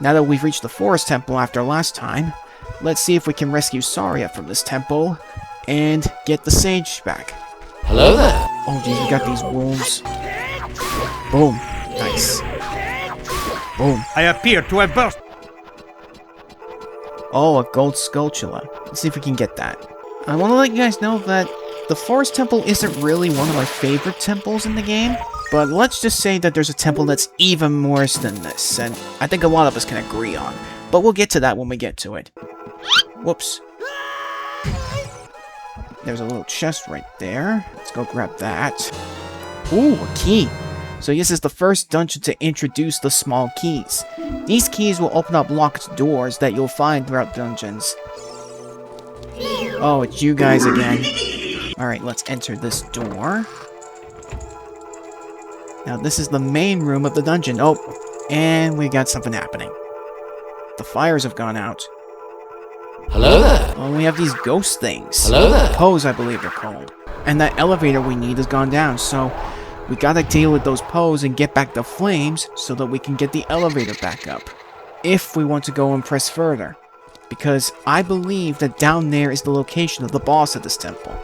Now that we've reached the Forest Temple after last time, let's see if we can rescue Saria from this temple and get the sage back. Hello there. Oh geez, we got these wolves. Boom. Nice. Boom. I appear to have burst. Oh, a gold sculptula. Let's see if we can get that. I want to let you guys know that the Forest Temple isn't really one of my favorite temples in the game, but let's just say that there's a temple that's even worse than this, and I think a lot of us can agree on. But we'll get to that when we get to it. Whoops. There's a little chest right there. Let's go grab that. Ooh, a key. So this is the first dungeon to introduce the small keys. These keys will open up locked doors that you'll find throughout dungeons. Oh, it's you guys again. Alright, let's enter this door. Now this is the main room of the dungeon. Oh, and we got something happening. The fires have gone out. Hello there. Oh, we have these ghost things. Hello there. Poes, I believe they're called. And that elevator we need has gone down, so we gotta deal with those Poes and get back the flames so that we can get the elevator back up. If we want to go and press further. Because I believe that down there is the location of the boss of this temple.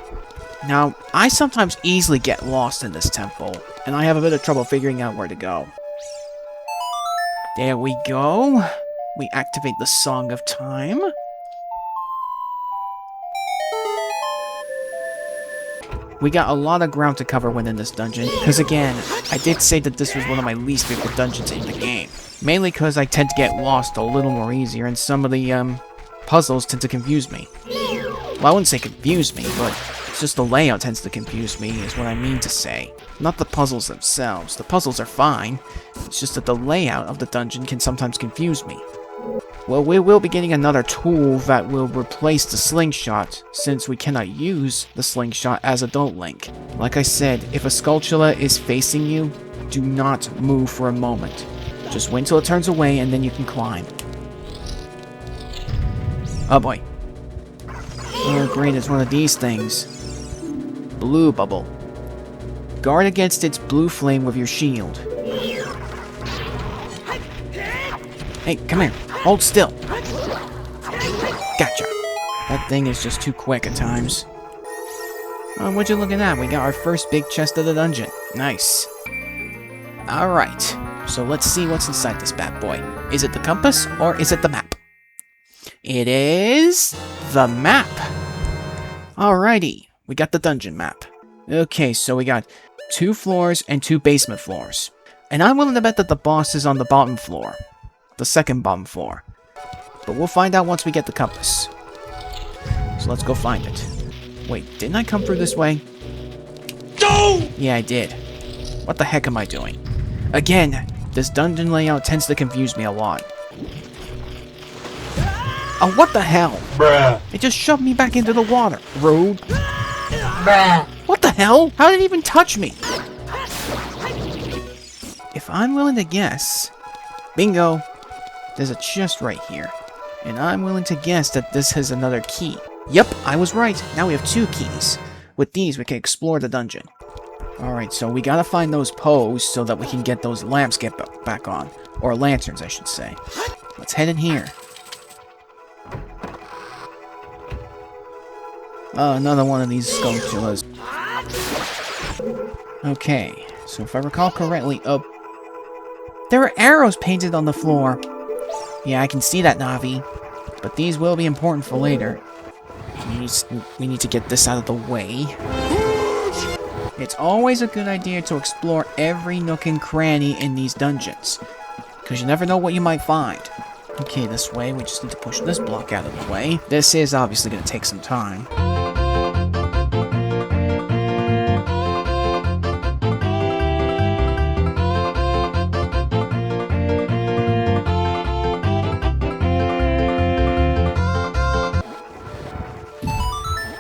Now, I sometimes easily get lost in this temple, and I have a bit of trouble figuring out where to go. There we go. We activate the Song of Time. We got a lot of ground to cover within this dungeon, because again, I did say that this was one of my least favorite dungeons in the game. Mainly because I tend to get lost a little more easier, and some of the, puzzles tend to confuse me. Well, I wouldn't say confuse me, but it's just the layout tends to confuse me, is what I mean to say. Not the puzzles themselves. The puzzles are fine, it's just that the layout of the dungeon can sometimes confuse me. Well, we will be getting another tool that will replace the slingshot, since we cannot use the slingshot as Adult Link. Like I said, if a Skulltula is facing you, do not move for a moment. Just wait until it turns away and then you can climb. Oh boy. Oh great, it's one of these things. Blue bubble. Guard against its blue flame with your shield. Hey, come here. Hold still. Gotcha. That thing is just too quick at times. Oh, would you look at that? We got our first big chest of the dungeon. Nice. Alright. So let's see what's inside this bad boy. Is it the compass or is it the map? It is the map. Alrighty. We got the dungeon map. Okay, so we got 2 floors and 2 basement floors. And I'm willing to bet that the boss is on the bottom floor. The second bottom floor. But we'll find out once we get the compass. So let's go find it. Wait, didn't I come through this way? No! Yeah, I did. What the heck am I doing? Again, this dungeon layout tends to confuse me a lot. Oh, what the hell? Bruh. It just shoved me back into the water. Rude. Bruh. What the hell? How did it even touch me? If I'm willing to guess... Bingo! There's a chest right here. And I'm willing to guess that this has another key. Yep, I was right. Now we have 2 keys. With these, we can explore the dungeon. Alright, so we gotta find those Poes so that we can get those lamps back on. Or lanterns, I should say. Let's head in here. Oh, another one of these Skulltulas. Okay, so if I recall correctly, there are arrows painted on the floor. Yeah, I can see that, Navi. But these will be important for later. We need to get this out of the way. It's always a good idea to explore every nook and cranny in these dungeons. Because you never know what you might find. Okay, this way. We just need to push this block out of the way. This is obviously going to take some time.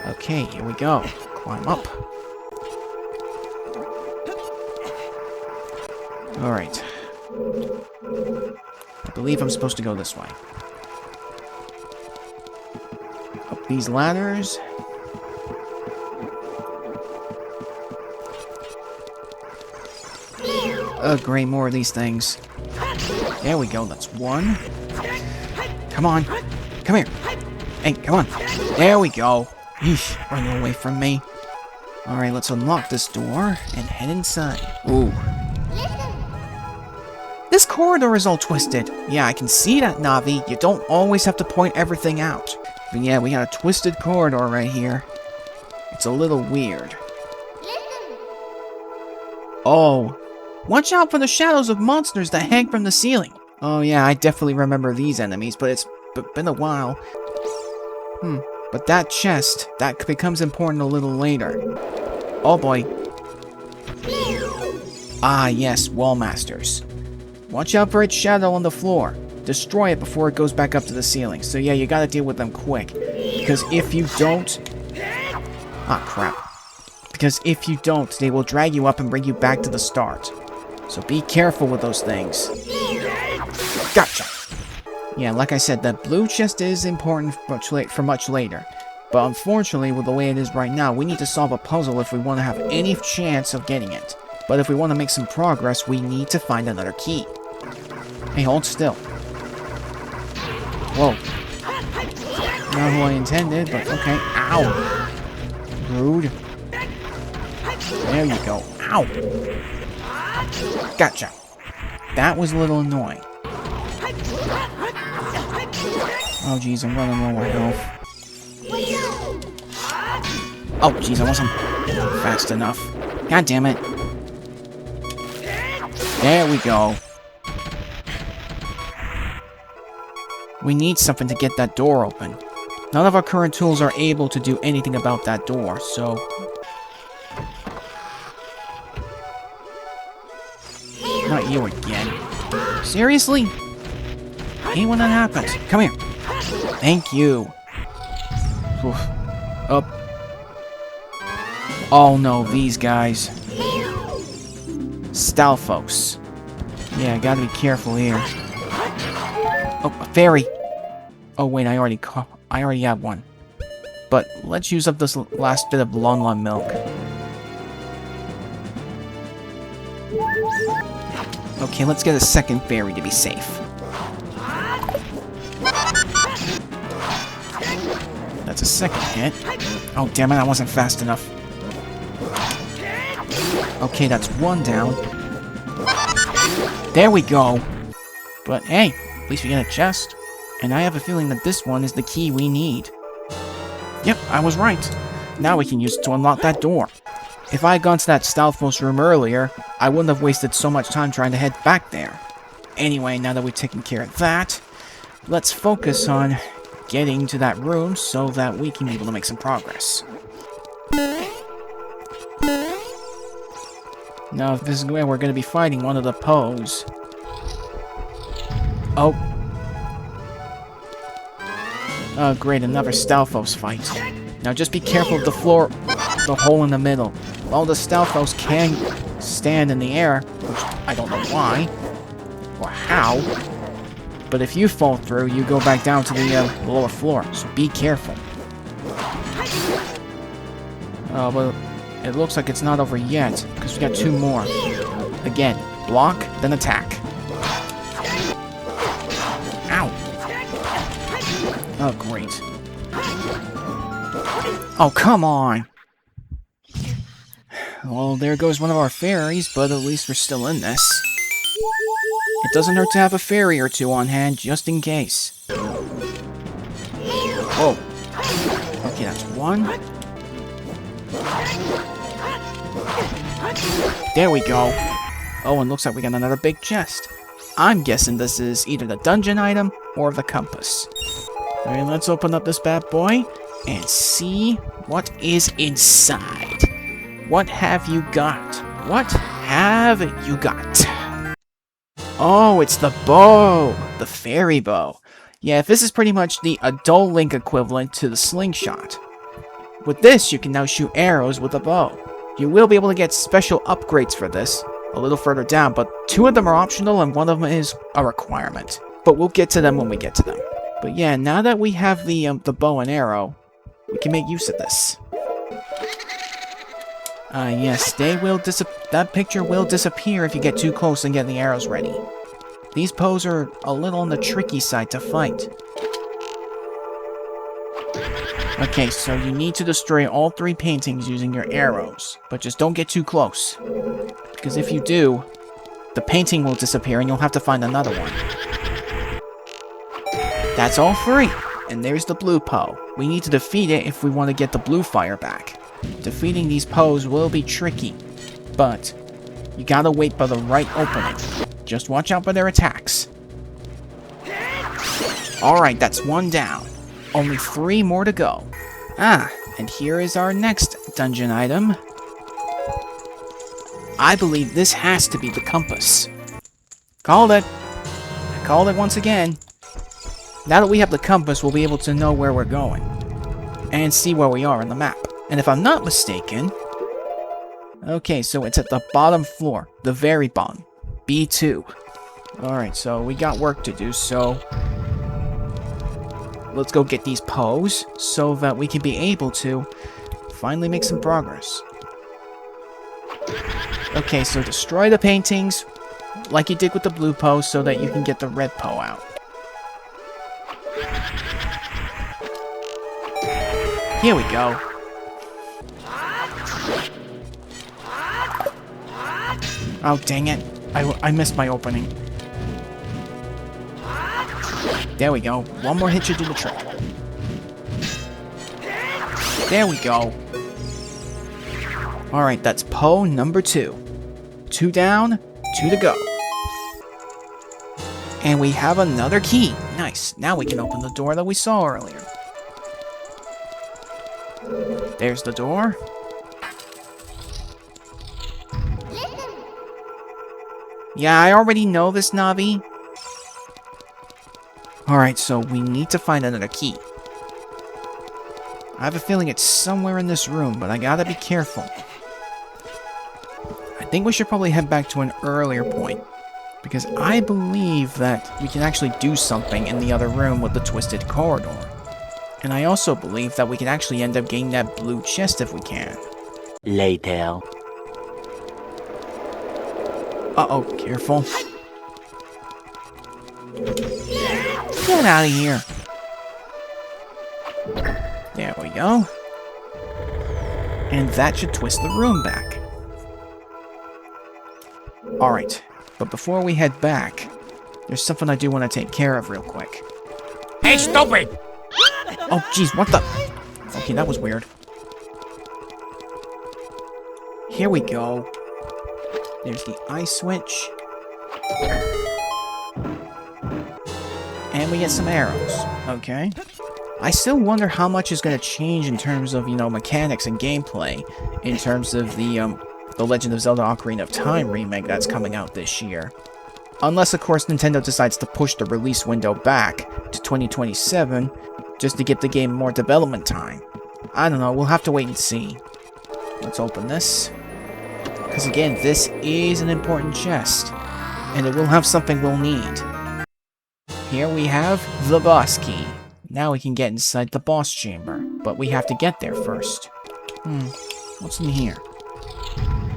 Okay, here we go. Climb up. Alright. I believe I'm supposed to go this way. Up these ladders. Oh, great, more of these things. There we go, that's one. Come on. Come here. Hey, come on. There we go. Yeesh, running away from me. Alright, let's unlock this door and head inside. Ooh. This corridor is all twisted. Yeah, I can see that, Navi. You don't always have to point everything out. But yeah, we got a twisted corridor right here. It's a little weird. Oh. Watch out for the shadows of monsters that hang from the ceiling. Oh yeah, I definitely remember these enemies, but it's been a while. But that chest, that becomes important a little later. Oh boy. Ah yes, wall masters. Watch out for its shadow on the floor. Destroy it before it goes back up to the ceiling. So yeah, you gotta deal with them quick. Because if you don't... Ah, crap. Because if you don't, they will drag you up and bring you back to the start. So be careful with those things. Gotcha! Yeah, like I said, the blue chest is important for much later. But unfortunately, with the way it is right now, we need to solve a puzzle if we want to have any chance of getting it. But if we want to make some progress, we need to find another key. Hey, hold still. Whoa. Not who I intended, but okay. Ow! Rude. There you go. Ow! Gotcha. That was a little annoying. Oh jeez, I'm running low on health. Oh jeez, I wasn't fast enough. God damn it. There we go. We need something to get that door open. None of our current tools are able to do anything about that door, so... Not you again. Seriously? I hate when that happens. Come here. Thank you. Oof. Up. Oh no, these guys. Stalfos. Yeah, I gotta be careful here. Oh, a fairy. Oh wait, I already have one. But let's use up this last bit of Lon milk. Okay, let's get a second fairy to be safe. That's a second hit. Oh damn it, I wasn't fast enough. Okay, that's one down. There we go. But hey, at least we get a chest. And I have a feeling that this one is the key we need. Yep, I was right. Now we can use it to unlock that door. If I had gone to that Stalfos room earlier, I wouldn't have wasted so much time trying to head back there. Anyway, now that we've taken care of that, let's focus on getting to that room so that we can be able to make some progress. Now, if this is where we're going to be fighting one of the Poes. Oh. Oh, great, another Stalfos fight. Now just be careful of the floor, the hole in the middle. While the Stalfos can stand in the air, which I don't know why, or how, but if you fall through, you go back down to the lower floor, so be careful. Oh, well, it looks like it's not over yet, because we got two more. Again, block, then attack. Ow! Oh, great. Oh, come on! Well, there goes one of our fairies, but at least we're still in this. It doesn't hurt to have a fairy or two on hand, just in case. Whoa. Okay, that's one. There we go. Oh, and looks like we got another big chest. I'm guessing this is either the dungeon item or the compass. Alright, let's open up this bad boy and see what is inside. What have you got? What have you got? Oh, it's the bow! The fairy bow. Yeah, this is pretty much the adult Link equivalent to the slingshot. With this, you can now shoot arrows with a bow. You will be able to get special upgrades for this, a little further down, but two of them are optional and one of them is a requirement. But we'll get to them when we get to them. But yeah, now that we have the bow and arrow, we can make use of this. Yes, that picture will disappear if you get too close and get the arrows ready. These Poes are a little on the tricky side to fight. Okay, so you need to destroy all 3 paintings using your arrows, but just don't get too close. Because if you do, the painting will disappear and you'll have to find another one. That's all 3, and there's the blue Poe. We need to defeat it if we want to get the blue fire back. Defeating these Poes will be tricky, but you gotta wait for the right opening. Just watch out for their attacks. Alright, that's 1 down. Only 3 more to go. Ah, and here is our next dungeon item. I believe this has to be the compass. Called it. I called it once again. Now that we have the compass, we'll be able to know where we're going. And see where we are on the map. And if I'm not mistaken... Okay, so it's at the bottom floor. The very bottom. B2. Alright, so we got work to do, so... let's go get these Poes, so that we can be able to finally make some progress. Okay, so destroy the paintings, like you did with the blue Poe, so that you can get the red Poe out. Here we go. Oh, dang it. I missed my opening. There we go. One more hit should do the trick. There we go. Alright, that's Poe number 2. 2 down, 2 to go. And we have another key. Nice. Now we can open the door that we saw earlier. There's the door. Yeah, I already know this, Navi. Alright, so we need to find another key. I have a feeling it's somewhere in this room, but I gotta be careful. I think we should probably head back to an earlier point, because I believe that we can actually do something in the other room with the twisted corridor. And I also believe that we can actually end up getting that blue chest if we can. Later. Uh-oh, careful. Get out of here. There we go. And that should twist the room back. Alright, but before we head back, there's something I do want to take care of real quick. Hey, stupid! Oh, jeez, what the... Okay, that was weird. Here we go. There's the ice switch. And we get some arrows. Okay. I still wonder how much is going to change in terms of, mechanics and gameplay in terms of the Legend of Zelda Ocarina of Time remake that's coming out this year. Unless, of course, Nintendo decides to push the release window back to 2027 just to give the game more development time. I don't know, we'll have to wait and see. Let's open this. Because again, this is an important chest. And it will have something we'll need. Here we have the boss key. Now we can get inside the boss chamber. But we have to get there first. What's in here?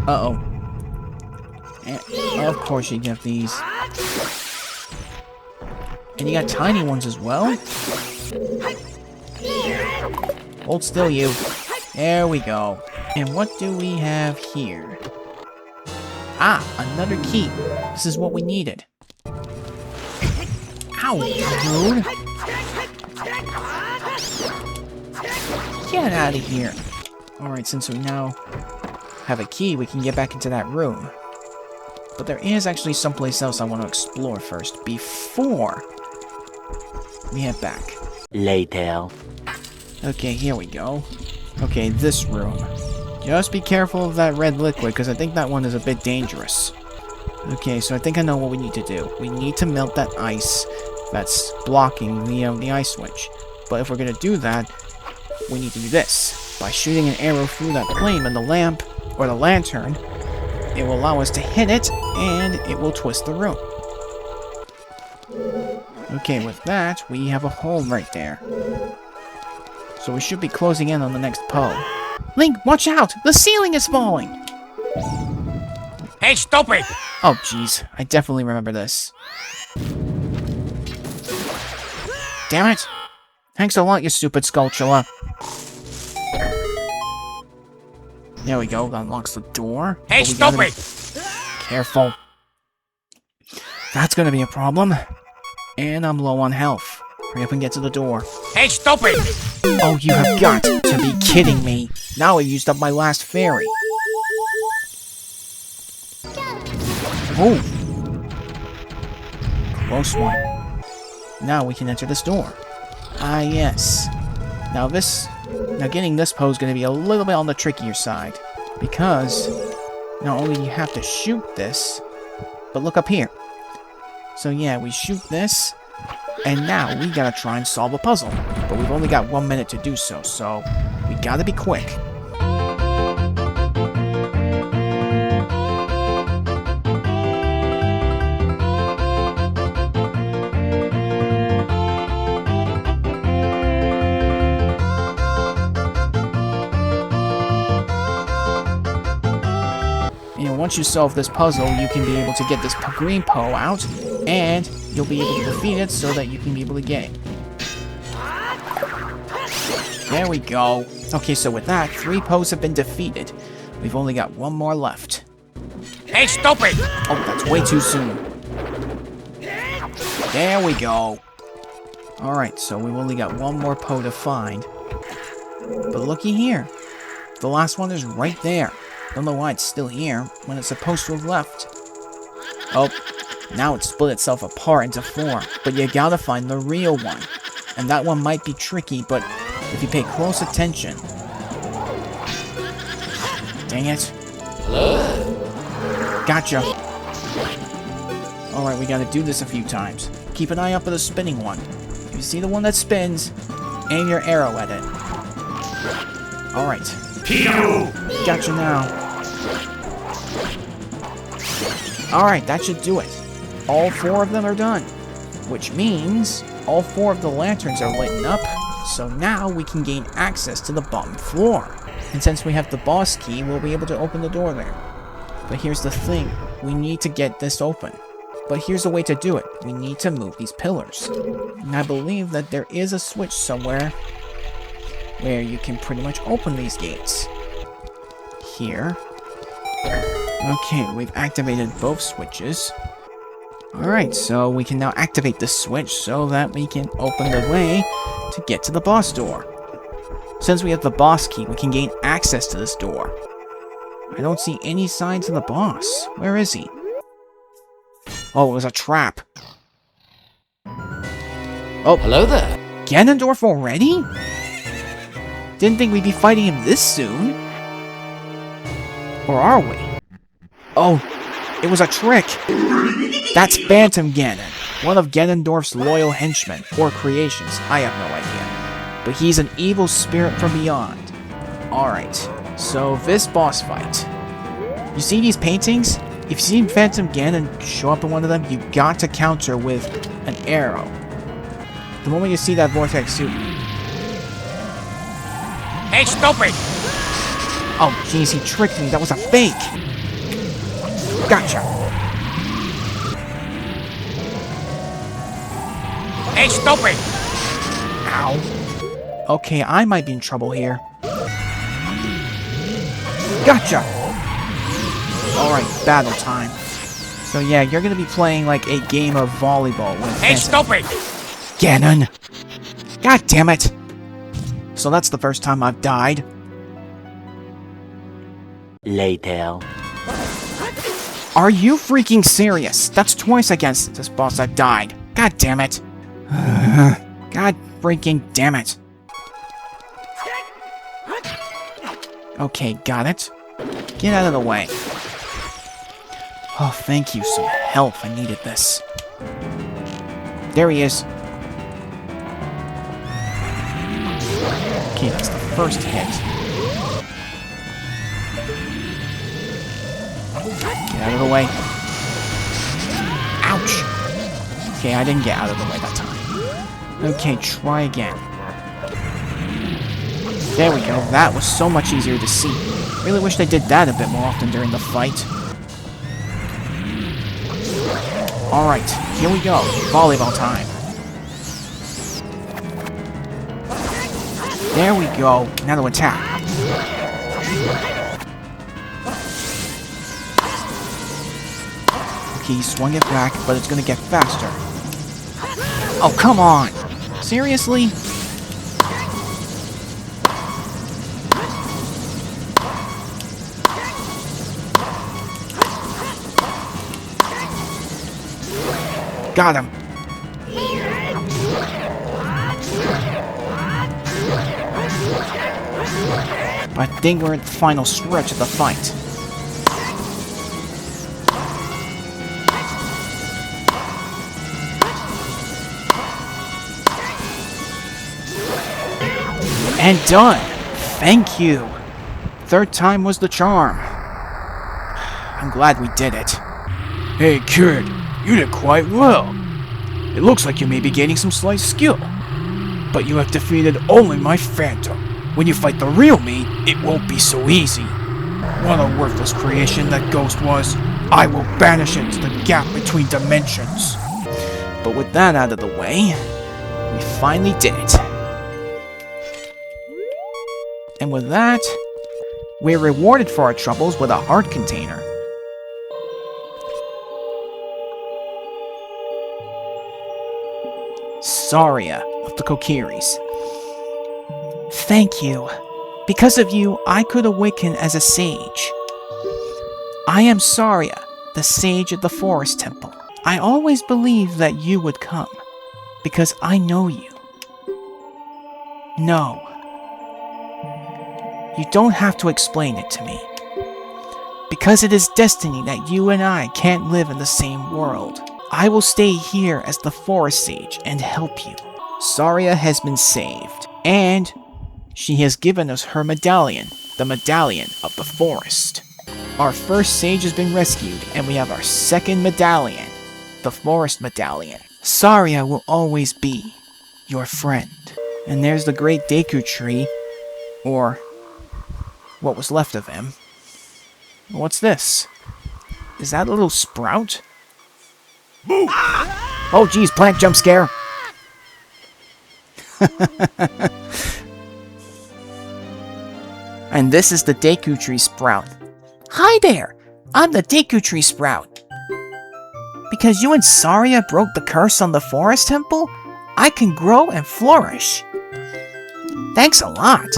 Uh-oh. And of course you get these. And you got tiny ones as well? Hold still, you. There we go. And what do we have here? Ah, another key. This is what we needed. Ow, dude. Get out of here. Alright, since we now have a key, we can get back into that room. But there is actually someplace else I want to explore first, before we head back. Later. Okay, here we go. Okay, this room. Just be careful of that red liquid, because I think that one is a bit dangerous. Okay, so I think I know what we need to do. We need to melt that ice that's blocking the ice switch. But if we're going to do that, we need to do this. By shooting an arrow through that flame in the lamp, or the lantern, it will allow us to hit it, and it will twist the room. Okay, with that, we have a hole right there. So we should be closing in on the next Poe. Link, watch out! The ceiling is falling! Hey, stupid! Oh, jeez. I definitely remember this. damn it! Thanks a lot, you stupid Skulltula. There we go, that unlocks the door. Hey, But we gotta stupid! be careful. That's gonna be a problem. And I'm low on health. Hurry up and get to the door. Hey, stupid! Oh, you have got to be kidding me. Now I used up my last fairy. Oh. Close one. Now we can enter this door. Ah, yes. Now getting this pose is going to be a little bit on the trickier side. Because not only do you have to shoot this, but look up here. So yeah, we shoot this, and now we gotta try and solve a puzzle. But we've only got 1 minute to do so, so we gotta be quick. And once you solve this puzzle, you can be able to get this green Poe out, and you'll be able to defeat it so that you can be able to get it. There we go. Okay, so with that, 3 Poes have been defeated. We've only got 1 more left. Hey, stupid! Oh, that's way too soon. There we go. Alright, so we've only got 1 more Poe to find. But looky here. The last one is right there. Don't know why it's still here when it's supposed to have left. Oh, now it's split itself apart into 4. But you gotta find the real one. And that one might be tricky, but if you pay close attention... Dang it. Hello? Gotcha. Alright, we gotta do this a few times. Keep an eye out for the spinning one. If you see the one that spins, aim your arrow at it. Alright. Gotcha now. Alright, that should do it. All 4 of them are done. Which means all 4 of the lanterns are lit up, so now we can gain access to the bottom floor. And since we have the boss key, we'll be able to open the door there. But here's the thing, we need to get this open. But here's a way to do it. We need to move these pillars. And I believe that there is a switch somewhere where you can pretty much open these gates. Here. Okay, we've activated both switches. Alright, so we can now activate the switch so that we can open the way to get to the boss door. Since we have the boss key, we can gain access to this door. I don't see any signs of the boss. Where is he? Oh, it was a trap. Oh, Hello there. Ganondorf already? Didn't think we'd be fighting him this soon. Or are we? Oh, it was a trick. That's Phantom Ganon, one of Ganondorf's loyal henchmen, or creations, I have no idea. But he's an evil spirit from beyond. Alright, so this boss fight. You see these paintings? If you see Phantom Ganon show up in one of them, you got to counter with an arrow. The moment you see that vortex suit... Hey, stupid! Oh, jeez, he tricked me. That was a fake. Gotcha. Hey, stupid! Ow. Okay, I might be in trouble here. Gotcha! Alright, battle time. So yeah, you're gonna be playing like a game of volleyball with Hey, Phantom stupid! Ganon! God damn it! So that's the first time I've died. Later. Are you freaking serious? That's twice against this boss I've died. God damn it. God freaking damn it. Okay, got it. Get out of the way. Oh, thank you. Some help. I needed this. There he is. Okay, that's the first hit. Get out of the way. Ouch! Okay, I didn't get out of the way that time. Okay, try again. There we go. That was so much easier to see. Really wish they did that a bit more often during the fight. Alright, here we go. Volleyball time. There we go. Now to attack. Okay, he swung it back, but it's gonna get faster. Oh, come on! Seriously? Got him! I think we're at the final stretch of the fight. And done! Thank you! Third time was the charm. I'm glad we did it. Hey kid, you did quite well. It looks like you may be gaining some slight skill. But you have defeated only my phantom. When you fight the real me, it won't be so easy. What a worthless creation that ghost was. I will banish it to the gap between dimensions. But with that out of the way, we finally did it. And with that, we're rewarded for our troubles with a heart container. Saria of the Kokiris. Thank you. Because of you, I could awaken as a sage. I am Saria, the sage of the Forest Temple. I always believed that you would come, because I know you. No. You don't have to explain it to me. Because it is destiny that you and I can't live in the same world. I will stay here as the Forest Sage and help you. Saria has been saved, and she has given us her medallion, the Medallion of the Forest. Our first sage has been rescued, and we have our second medallion, the Forest Medallion. Saria will always be your friend. And there's the great Deku Tree, or what was left of him. What's this? Is that a little sprout? Oh geez, plant jump scare! And this is the Deku Tree Sprout. Hi there! I'm the Deku Tree Sprout. Because you and Saria broke the curse on the Forest Temple, I can grow and flourish. Thanks a lot.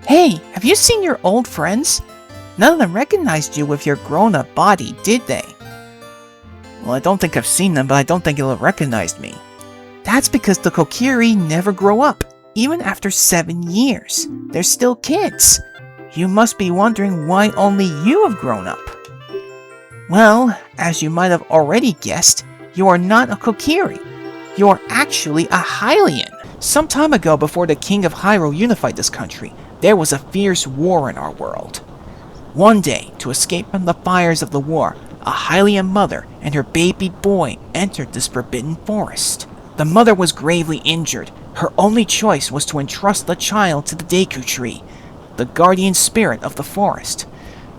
Hey, have you seen your old friends? None of them recognized you with your grown-up body, did they? Well, I don't think I've seen them, but I don't think they'll have recognized me. That's because the Kokiri never grow up, even after 7 years. They're still kids. You must be wondering why only you have grown up. Well, as you might have already guessed, you are not a Kokiri. You are actually a Hylian. Some time ago, before the King of Hyrule unified this country, there was a fierce war in our world. One day, to escape from the fires of the war, a Hylian mother and her baby boy entered this forbidden forest. The mother was gravely injured. Her only choice was to entrust the child to the Deku Tree, the guardian spirit of the forest.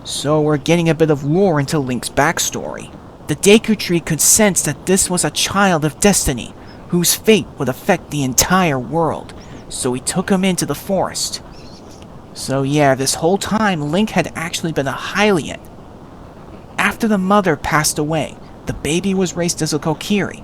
So we're getting a bit of lore into Link's backstory. The Deku Tree could sense that this was a child of destiny, whose fate would affect the entire world, so he took him into the forest. So yeah, this whole time Link had actually been a Hylian. After the mother passed away, the baby was raised as a Kokiri,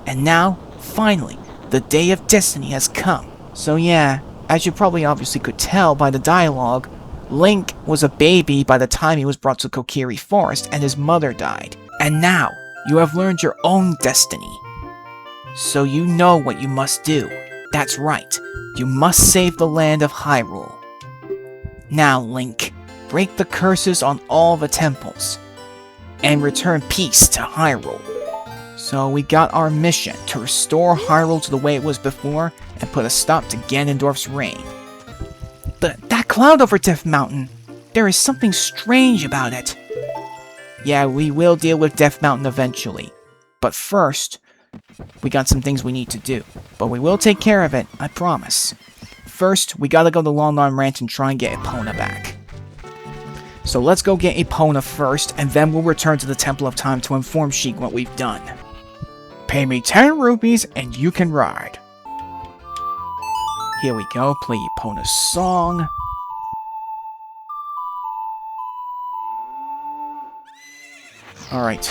and now, finally, the day of destiny has come. So yeah, as you probably obviously could tell by the dialogue, Link was a baby by the time he was brought to Kokiri Forest and his mother died. And now, you have learned your own destiny. So you know what you must do. That's right, you must save the land of Hyrule. Now, Link, break the curses on all the temples, and return peace to Hyrule. So we got our mission to restore Hyrule to the way it was before, and put a stop to Ganondorf's reign. But that cloud over Death Mountain, there is something strange about it. Yeah, we will deal with Death Mountain eventually. But first, we got some things we need to do. But we will take care of it, I promise. First, we gotta go to Lon Lon Ranch and try and get Epona back. So let's go get Epona first, and then we'll return to the Temple of Time to inform Sheik what we've done. Pay me 10 rupees and you can ride. here we go. Play Epona's song. Alright.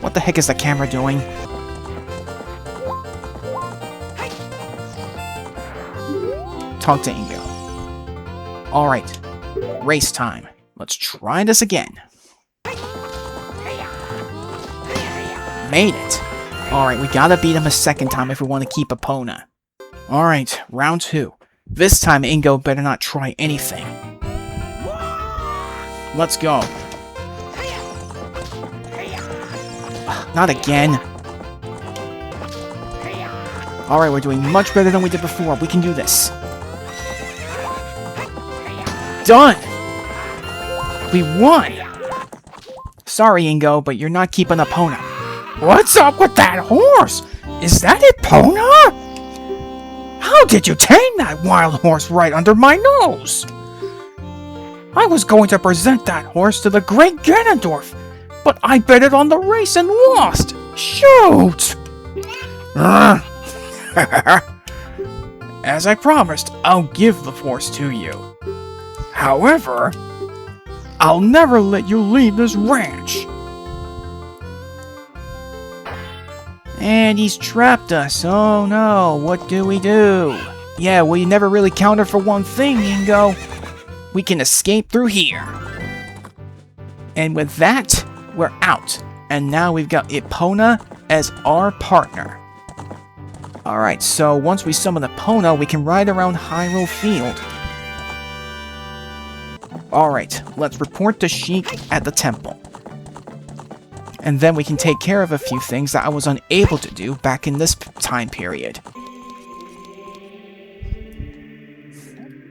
What the heck is the camera doing? Talk to Ingo. Alright. Race time. Let's try this again. Made it. Alright, we gotta beat him a second time if we want to keep Epona. Alright, round 2. This time Ingo better not try anything. Let's go. Not again. Alright, we're doing much better than we did before. We can do this. Done! We won! Sorry, Ingo, but you're not keeping Epona. What's up with that horse? Is that Epona? How did you tame that wild horse right under my nose? I was going to present that horse to the great Ganondorf, but I bet it on the race and lost! Shoot! As I promised, I'll give the horse to you. However, I'll never let you leave this ranch. And he's trapped us. Oh no, what do we do? Yeah, well, you never really counted for one thing, Ingo. We can escape through here. And with that, we're out. And now we've got Epona as our partner. Alright, so once we summon Epona, we can ride around Hyrule Field. Alright, let's report to Sheik at the temple. And then we can take care of a few things that I was unable to do back in this time period.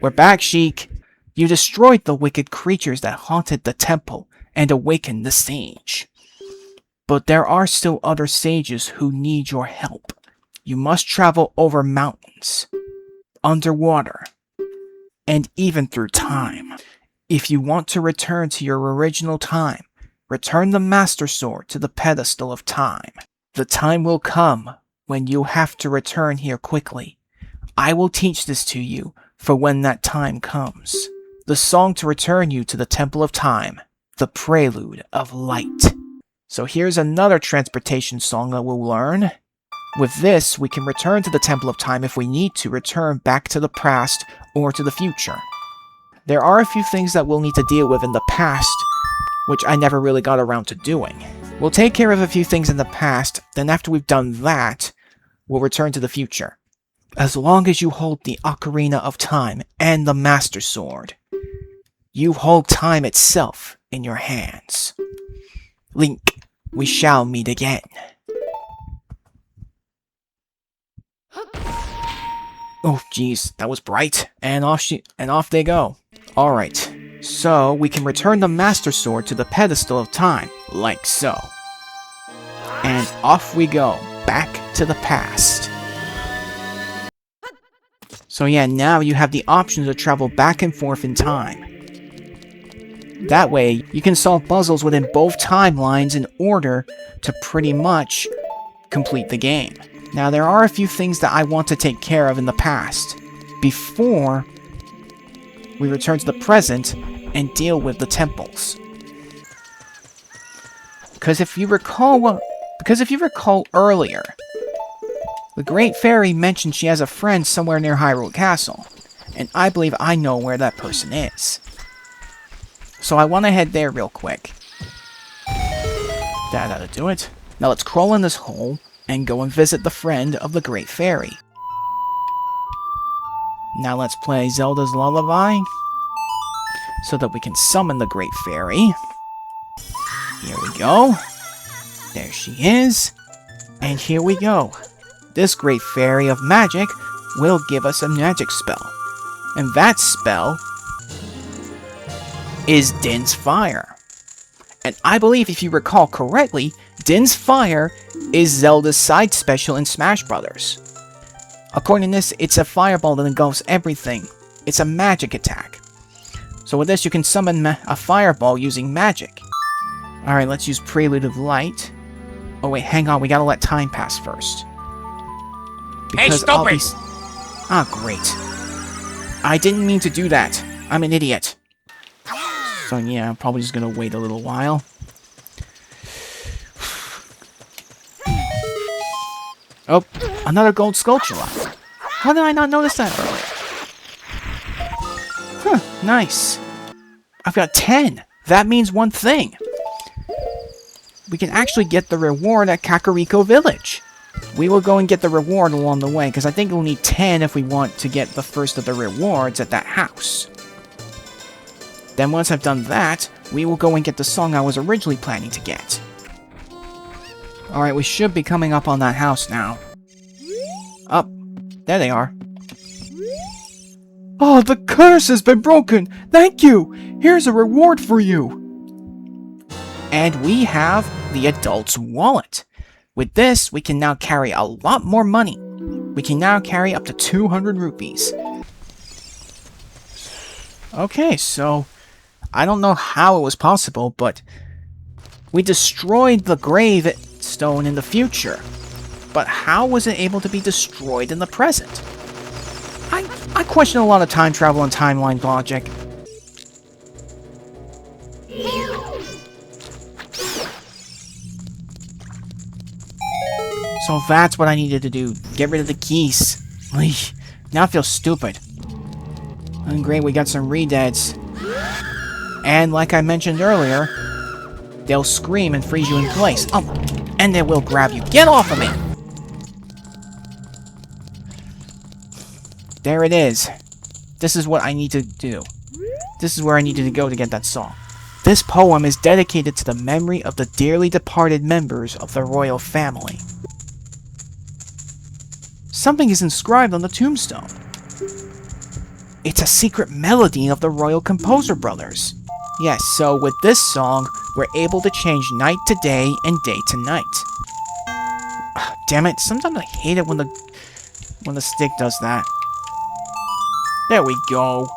We're back, Sheik. You destroyed the wicked creatures that haunted the temple and awakened the sage. But there are still other sages who need your help. You must travel over mountains, underwater, and even through time. If you want to return to your original time, return the Master Sword to the pedestal of time. The time will come when you'll have to return here quickly. I will teach this to you for when that time comes. The song to return you to the Temple of Time, the Prelude of Light. So here's another transportation song that we'll learn. With this, we can return to the Temple of Time if we need to return back to the past or to the future. There are a few things that we'll need to deal with in the past, which I never really got around to doing. We'll take care of a few things in the past, then after we've done that, we'll return to the future. As long as you hold the Ocarina of Time and the Master Sword, you hold time itself in your hands. Link, we shall meet again. Oh jeez, that was bright, and off they go. Alright. So, we can return the Master Sword to the pedestal of time, like so. And off we go, back to the past. So yeah, now you have the option to travel back and forth in time. That way, you can solve puzzles within both timelines in order to pretty much complete the game. Now, there are a few things that I want to take care of in the past, before we return to the present and deal with the temples. Because if you recall earlier, the Great Fairy mentioned she has a friend somewhere near Hyrule Castle, and I believe I know where that person is. So I want to head there real quick. That ought to do it. Now let's crawl in this hole and go and visit the friend of the Great Fairy. Now let's play Zelda's Lullaby, so that we can summon the Great Fairy. Here we go. There she is. And here we go. This Great Fairy of Magic will give us a magic spell. And that spell is Din's Fire. And I believe, if you recall correctly, Din's Fire is Zelda's side special in Smash Bros. According to this, it's a fireball that engulfs everything. It's a magic attack. So with this, you can summon a fireball using magic. Alright, let's use Prelude of Light. Oh wait, hang on, we gotta let time pass first. Hey, stop it! Ah, great. I didn't mean to do that. I'm an idiot. So yeah, I'm probably just gonna wait a little while. Oh, another gold sculpture. How did I not notice that earlier? Huh, nice. I've got 10. That means one thing. We can actually get the reward at Kakariko Village. We will go and get the reward along the way, because I think we'll need 10 if we want to get the first of the rewards at that house. Then once I've done that, we will go and get the song I was originally planning to get. Alright, we should be coming up on that house now. Up. There they are. Oh, the curse has been broken! Thank you! Here's a reward for you! And we have the adult's wallet. With this, we can now carry a lot more money. We can now carry up to 200 rupees. Okay, so I don't know how it was possible, but we destroyed the gravestone in the future. But how was it able to be destroyed in the present? I question a lot of time travel and timeline logic. So that's what I needed to do. Get rid of the keys. Now I feel stupid. And great, we got some redeads. And like I mentioned earlier, they'll scream and freeze you in place. Oh, and they will grab you. Get off of me! There it is. This is what I need to do. This is where I needed to go to get that song. This poem is dedicated to the memory of the dearly departed members of the royal family. Something is inscribed on the tombstone. It's a secret melody of the royal composer brothers. Yes, so with this song, we're able to change night to day and day to night. Damn it, sometimes I hate it when the stick does that. There we go.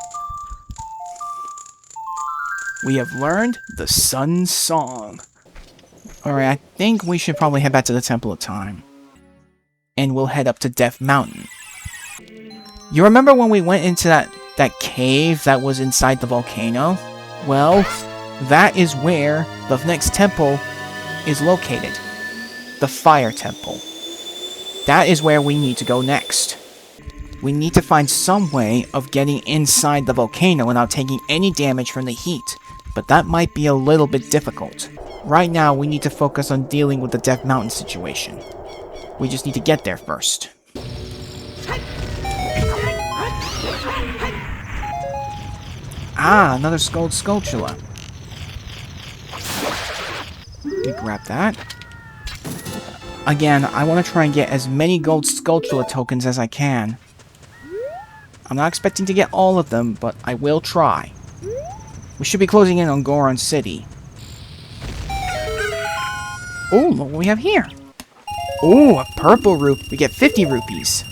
We have learned the Sun Song. Alright, I think we should probably head back to the Temple of Time. And we'll head up to Death Mountain. You remember when we went into that cave that was inside the volcano? Well, that is where the next temple is located. The Fire Temple. That is where we need to go next. We need to find some way of getting inside the volcano without taking any damage from the heat. But that might be a little bit difficult. Right now, we need to focus on dealing with the Death Mountain situation. We just need to get there first. Ah, another gold sculpture. Let me grab that. Again, I want to try and get as many gold sculpture tokens as I can. I'm not expecting to get all of them, but I will try. We should be closing in on Goron City. Oh, look what we have here. Oh, a purple rupee. We get 50 rupees.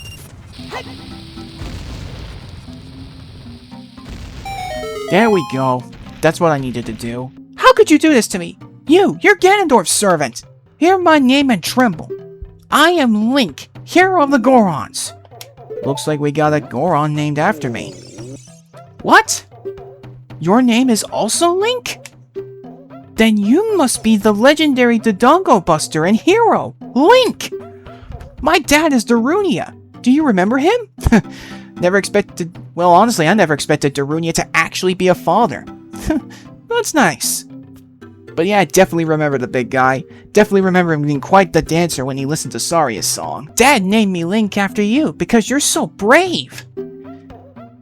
There we go. That's what I needed to do. How could you do this to me? You're Ganondorf's servant. Hear my name and tremble. I am Link, hero of the Gorons. Looks like we got a Goron named after me. What? Your name is also Link? Then you must be the legendary Dodongo Buster and hero, Link! My dad is Darunia. Do you remember him? Never expected... Well, honestly, I never expected Darunia to actually be a father. That's nice. But yeah, I definitely remember the big guy. Definitely remember him being quite the dancer when he listened to Saria's song. Dad named me Link after you because you're so brave.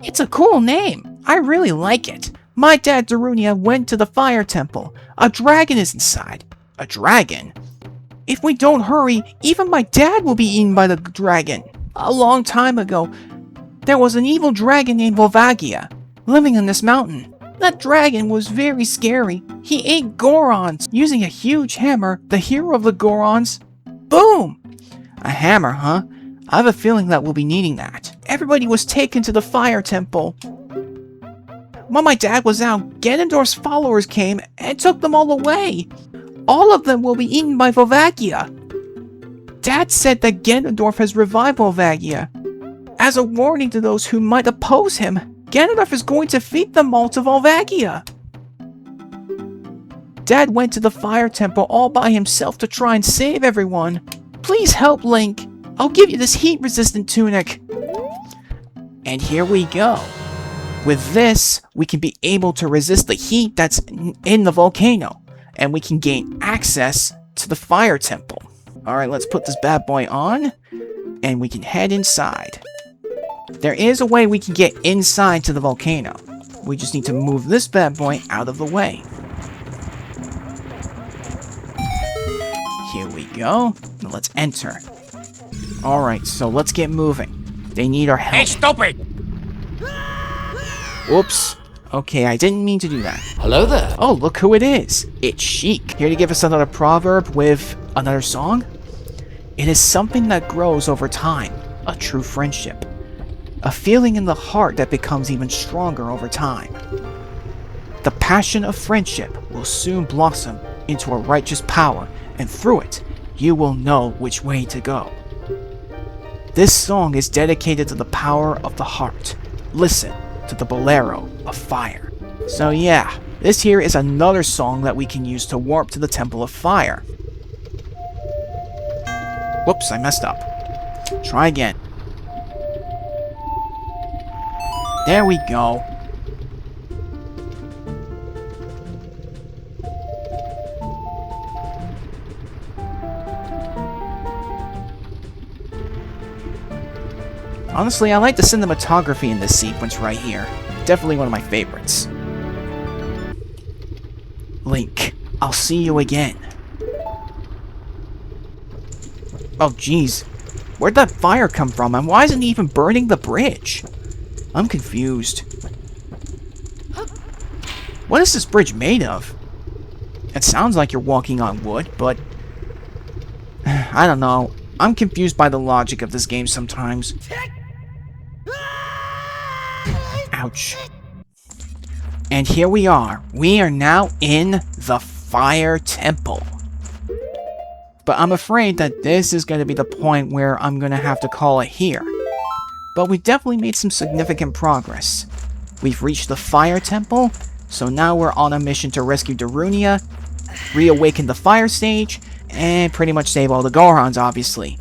It's a cool name. I really like it. My dad Darunia went to the Fire Temple. A dragon is inside. A dragon? If we don't hurry, even my dad will be eaten by the dragon. A long time ago, there was an evil dragon named Volvagia living in this mountain. That dragon was very scary. He ate Gorons. Using a huge hammer, the hero of the Gorons... Boom! A hammer, huh? I have a feeling that we'll be needing that. Everybody was taken to the Fire Temple. When my dad was out, Ganondorf's followers came and took them all away. All of them will be eaten by Volvagia. Dad said that Ganondorf has revived Volvagia as a warning to those who might oppose him. Ganondorf is going to feed them all to Volvagia! Dad went to the fire temple all by himself to try and save everyone. Please help, Link. I'll give you this heat-resistant tunic. And here we go. With this, we can be able to resist the heat that's in the volcano. And we can gain access to the fire temple. Alright, let's put this bad boy on. And we can head inside. There is a way we can get inside to the volcano. We just need to move this bad boy out of the way. Here we go. Now let's enter. Alright, so let's get moving. They need our help. Hey, stupid! Oops. Okay, I didn't mean to do that. Hello there. Oh, look who it is. It's Sheik. Here to give us another proverb with another song. It is something that grows over time. A true friendship. A feeling in the heart that becomes even stronger over time. The passion of friendship will soon blossom into a righteous power, and through it, you will know which way to go. This song is dedicated to the power of the heart. Listen to the bolero of fire. So yeah, this here is another song that we can use to warp to the Temple of Fire. Whoops, I messed up. Try again. There we go. Honestly, I like the cinematography in this sequence right here. Definitely one of my favorites. Link, I'll see you again. Oh jeez, where'd that fire come from, and why isn't it even burning the bridge? I'm confused. What is this bridge made of? It sounds like you're walking on wood, but I don't know. I'm confused by the logic of this game sometimes. Ouch. And here we are. We are now in the Fire Temple. But I'm afraid that this is going to be the point where I'm going to have to call it here. But we definitely made some significant progress. We've reached the Fire Temple, so now we're on a mission to rescue Darunia, reawaken the Fire Stage, and pretty much save all the Gorons, obviously.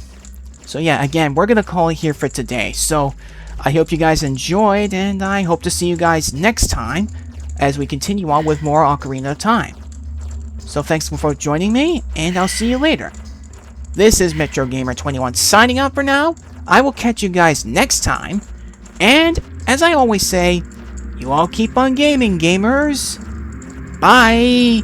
So yeah, again, we're going to call it here for today. So I hope you guys enjoyed, and I hope to see you guys next time as we continue on with more Ocarina of Time. So thanks for joining me, and I'll see you later. This is Metro Gamer 21 signing out for now. I will catch you guys next time, and as I always say, you all keep on gaming, gamers. Bye!